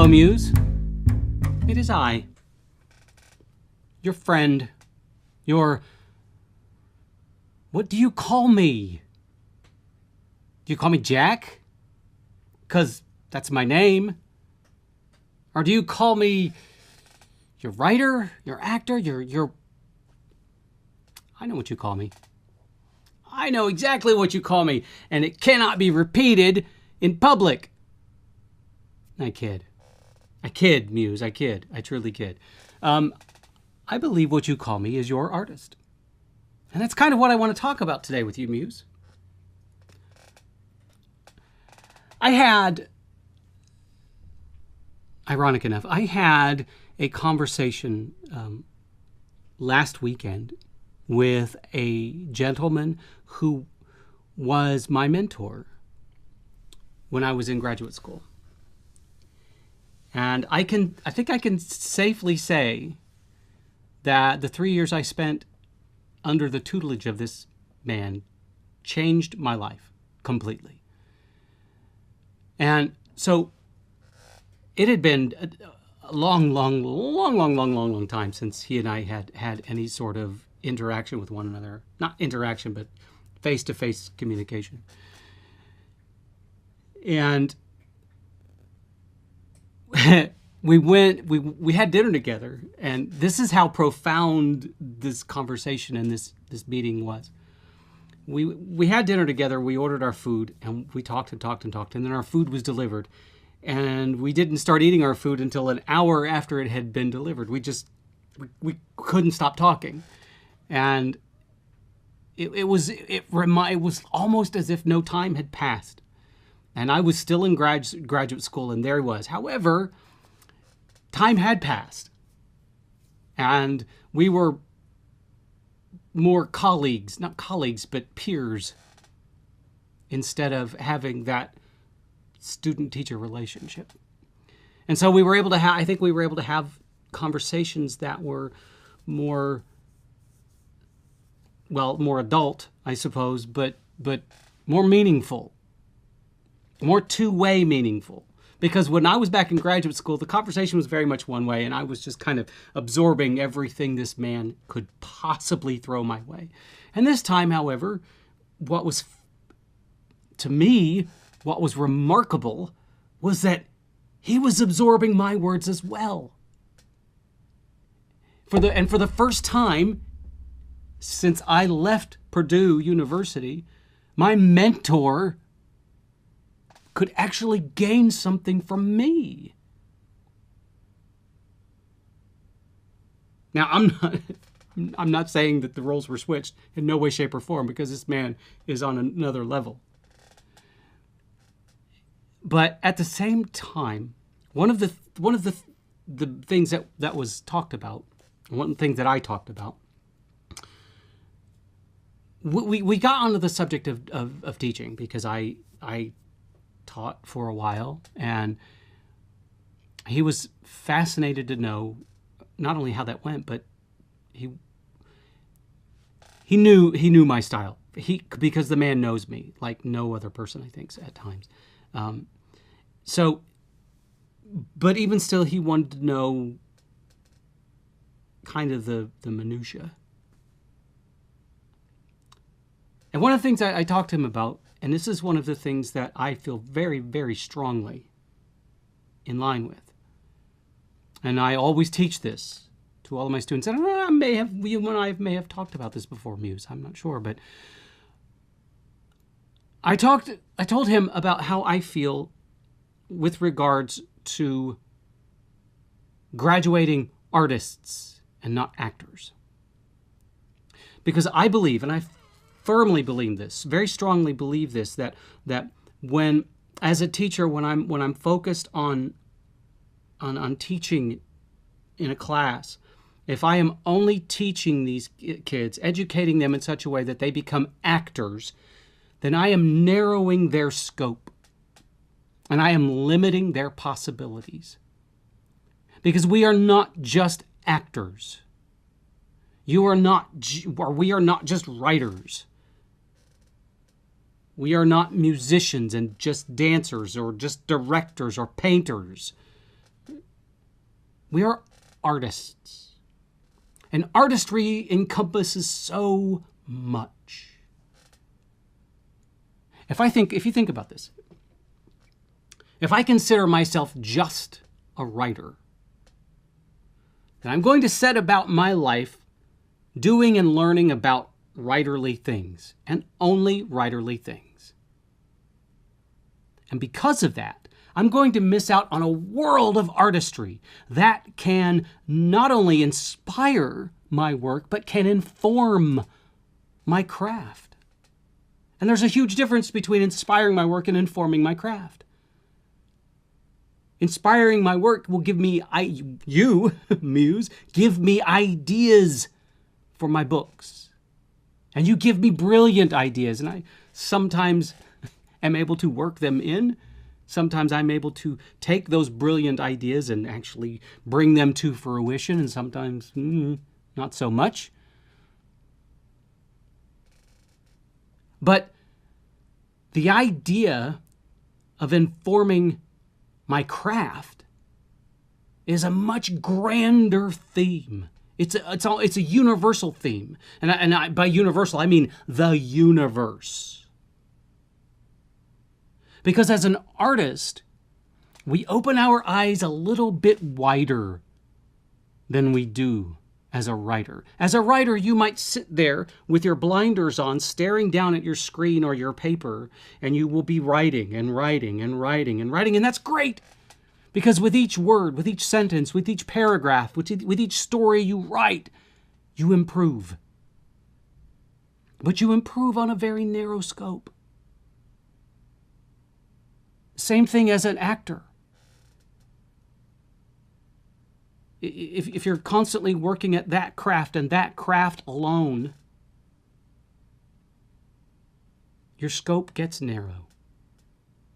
Muse. It is I, your friend, what do you call me? Do you call me Jack? 'Cause that's my name. Or do you call me your writer, your actor, your... I know what you call me. I know exactly what you call me, and it cannot be repeated in public. I kid. I kid, Muse. I kid. I truly kid. I believe what you call me is your artist. And that's kind of what I want to talk about today with you, Muse. Ironic enough, I had a conversation last weekend with a gentleman who was my mentor when I was in graduate school. And I think I can safely say that the 3 years I spent under the tutelage of this man changed my life completely. And so it had been a long time since he and I had any sort of interaction with one another. Not interaction, but face-to-face communication. And we had dinner together, and this is how profound this conversation and this meeting was. We had dinner together, we ordered our food, and we talked, and then our food was delivered. And we didn't start eating our food until an hour after it had been delivered. We couldn't stop talking. And it was almost as if no time had passed. And I was still in graduate school, and there he was. However, time had passed. And we were more colleagues, not colleagues, but peers, instead of having that student-teacher relationship. And so we were able to I think we were able to have conversations that were more adult, I suppose, but more meaningful. More two-way meaningful. Because when I was back in graduate school, the conversation was very much one way, and I was just kind of absorbing everything this man could possibly throw my way. And this time, however, what was remarkable was that he was absorbing my words as well. For the first time since I left Purdue University, my mentor could actually gain something from me. Now, I'm not saying that the roles were switched in no way, shape, or form, because this man is on another level. But at the same time, one of the things that was talked about, one of the things that I talked about, we got onto the subject of teaching, because I taught for a while, and he was fascinated to know not only how that went, but he knew my style. Because the man knows me like no other person, I think, at times. But even still, he wanted to know kind of the minutia. And one of the things I talked to him about, and this is one of the things that I feel very, very strongly in line with, and I always teach this to all of my students, and you and I may have talked about this before, Muse, I'm not sure, but I told him about how I feel with regards to graduating artists and not actors. Because I believe, and I firmly believe this, very strongly believe this, that when, as a teacher, when I'm focused on teaching in a class, if I am only teaching these kids, educating them in such a way that they become actors, then I am narrowing their scope, and I am limiting their possibilities. Because we are not just actors. We are not just writers. We are not musicians and just dancers or just directors or painters. We are artists. And artistry encompasses so much. If you think about this, if I consider myself just a writer, then I'm going to set about my life doing and learning about writerly things, and only writerly things. And because of that, I'm going to miss out on a world of artistry that can not only inspire my work, but can inform my craft. And there's a huge difference between inspiring my work and informing my craft. Inspiring my work will give me, you, Muse, give me ideas for my books. And you give me brilliant ideas, and I sometimes am able to work them in. Sometimes I'm able to take those brilliant ideas and actually bring them to fruition, and sometimes not so much. But the idea of informing my craft is a much grander theme. It's a universal theme. And by universal, I mean the universe. Because as an artist, we open our eyes a little bit wider than we do as a writer. As a writer, you might sit there with your blinders on, staring down at your screen or your paper, and you will be writing and writing and writing and writing, and that's great. Because with each word, with each sentence, with each paragraph, with each story you write, you improve. But you improve on a very narrow scope. Same thing as an actor. If you're constantly working at that craft and that craft alone, your scope gets narrow.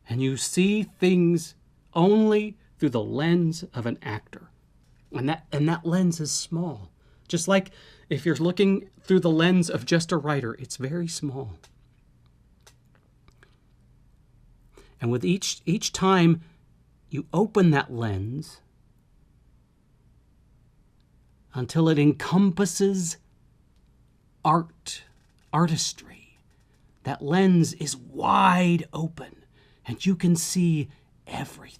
And you see things only through the lens of an actor. And that lens is small. Just like if you're looking through the lens of just a writer, it's very small. And with each time you open that lens until it encompasses artistry, that lens is wide open and you can see everything.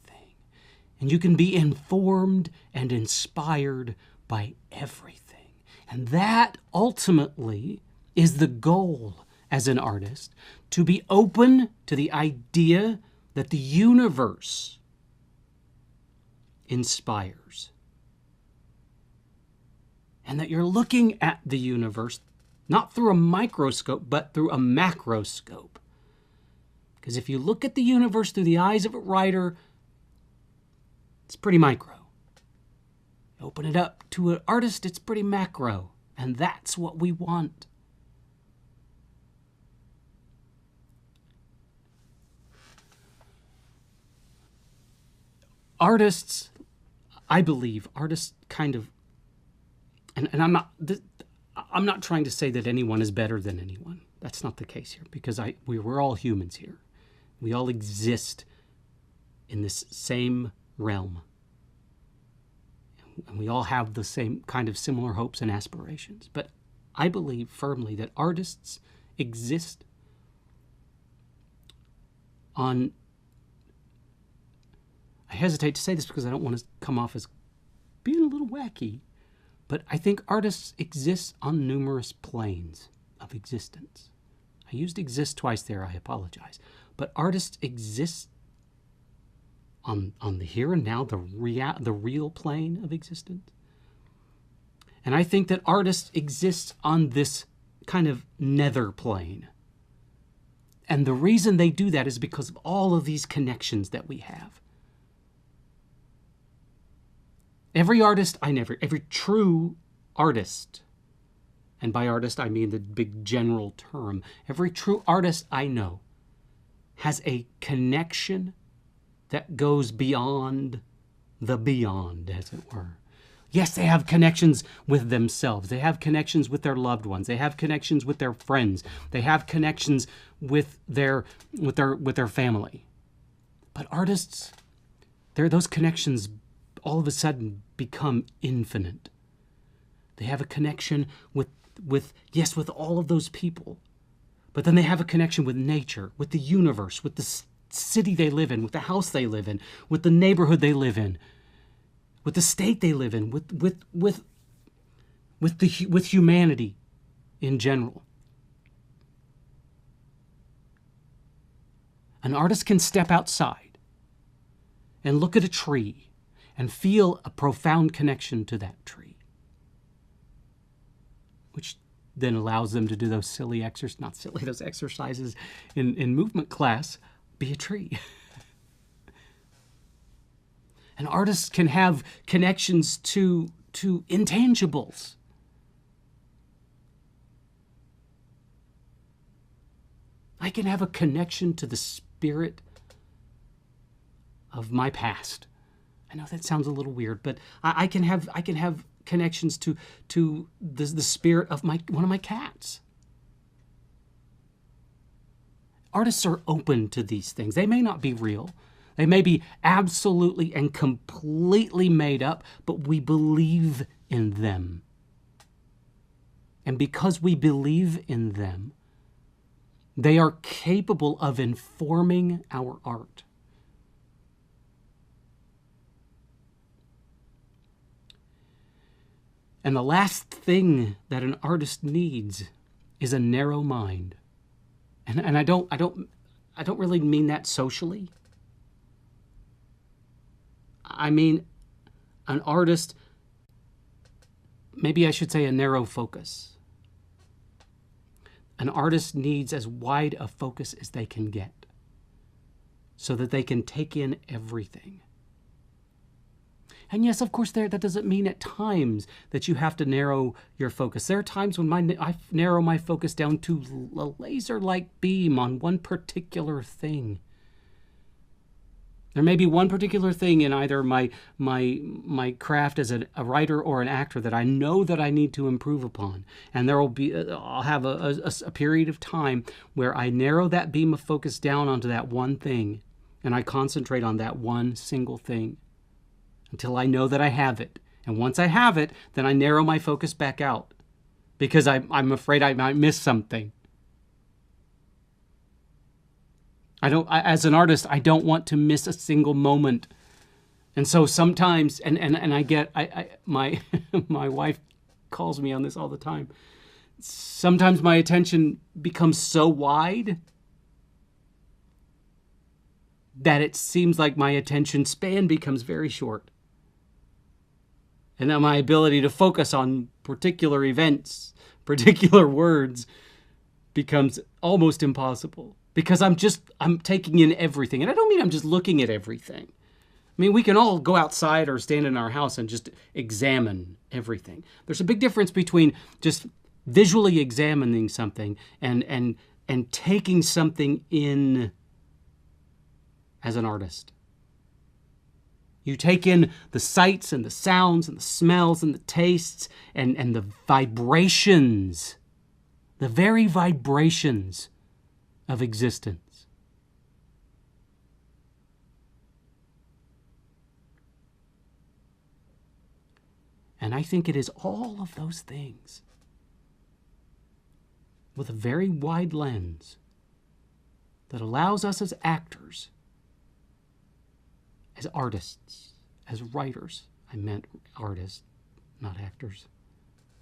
And you can be informed and inspired by everything. And that ultimately is the goal as an artist, to be open to the idea that the universe inspires. And that you're looking at the universe not through a microscope, but through a macroscope. Because if you look at the universe through the eyes of a writer, it's pretty micro. Open it up to an artist, it's pretty macro. And that's what we want. Artists, I believe, kind of, and I'm not trying to say that anyone is better than anyone. That's not the case here, because we're all humans here. We all exist in this same realm. And we all have the same kind of similar hopes and aspirations. But I believe firmly that artists exist on, I hesitate to say this because I don't want to come off as being a little wacky, but I think artists exist on numerous planes of existence. I used exist twice there, I apologize. But artists exist on the here and now, the real plane of existence. And I think that artists exist on this kind of nether plane. And the reason they do that is because of all of these connections that we have. Every true artist, and by artist I mean the big general term, every true artist I know has a connection that goes beyond the beyond, as it were. Yes, they have connections with themselves. They have connections with their loved ones. They have connections with their friends. They have connections with their family. But artists, those connections all of a sudden become infinite. They have a connection with all of those people. But then they have a connection with nature, with the universe, with the city they live in, with the house they live in, with the neighborhood they live in, with the state they live in, with humanity in general. An artist can step outside and look at a tree and feel a profound connection to that tree, which then allows them to do those those exercises in movement class, be a tree. An artist can have connections to intangibles. I can have a connection to the spirit of my past. I know that sounds a little weird, but I can have connections to the spirit of one of my cats. Artists are open to these things. They may not be real. They may be absolutely and completely made up, but we believe in them. And because we believe in them, they are capable of informing our art. And the last thing that an artist needs is a narrow mind. And I don't really mean that socially. I mean an artist, maybe I should say a narrow focus. An artist needs as wide a focus as they can get so that they can take in everything. And yes, of course, that doesn't mean at times that you have to narrow your focus. There are times when I narrow my focus down to a laser-like beam on one particular thing. There may be one particular thing in either my craft as a writer or an actor that I know that I need to improve upon. And I'll have a period of time where I narrow that beam of focus down onto that one thing, and I concentrate on that one single thing until I know that I have it. And once I have it, then I narrow my focus back out because I'm afraid I might miss something. As an artist, I don't want to miss a single moment. And so sometimes, my wife calls me on this all the time. Sometimes my attention becomes so wide that it seems like my attention span becomes very short. And now my ability to focus on particular events, particular words, becomes almost impossible. Because I'm taking in everything. And I don't mean I'm just looking at everything. I mean, we can all go outside or stand in our house and just examine everything. There's a big difference between just visually examining something and taking something in as an artist. You take in the sights and the sounds and the smells and the tastes and the vibrations, the very vibrations of existence. And I think it is all of those things with a very wide lens that allows us as actors, as artists, as writers. I meant artists, not actors.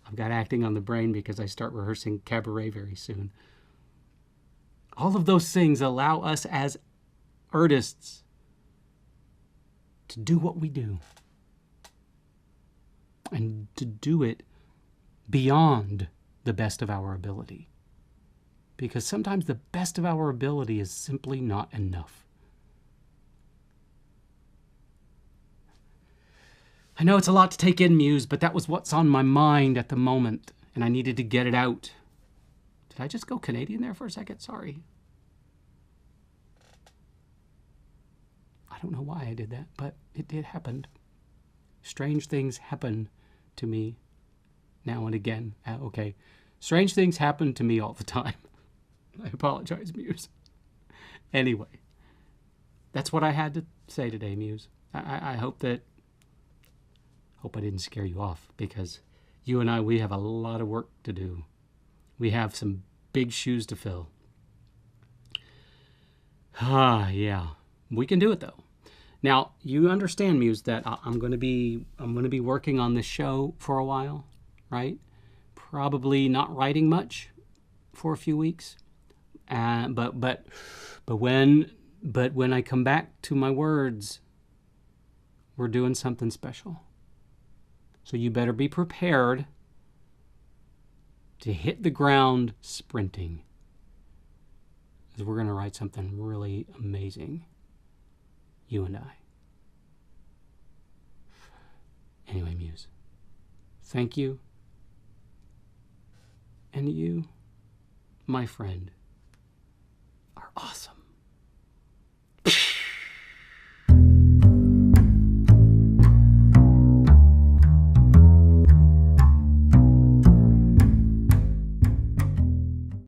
I've got acting on the brain because I start rehearsing cabaret very soon. All of those things allow us as artists to do what we do. And to do it beyond the best of our ability. Because sometimes the best of our ability is simply not enough. I know it's a lot to take in, Muse, but that was what's on my mind at the moment, and I needed to get it out. Did I just go Canadian there for a second? Sorry. I don't know why I did that, but it happened. Strange things happen to me now and again. Okay. Strange things happen to me all the time. I apologize, Muse. Anyway, that's what I had to say today, Muse. I hope that Hope I didn't scare you off, because you and I, we have a lot of work to do. We have some big shoes to fill. Yeah. We can do it though. Now, you understand, Muse, that I'm going to be working on this show for a while, right? Probably not writing much for a few weeks. But when I come back to my words, we're doing something special. So you better be prepared to hit the ground sprinting, because we're going to write something really amazing, you and I. Anyway, Muse, thank you. And you, my friend,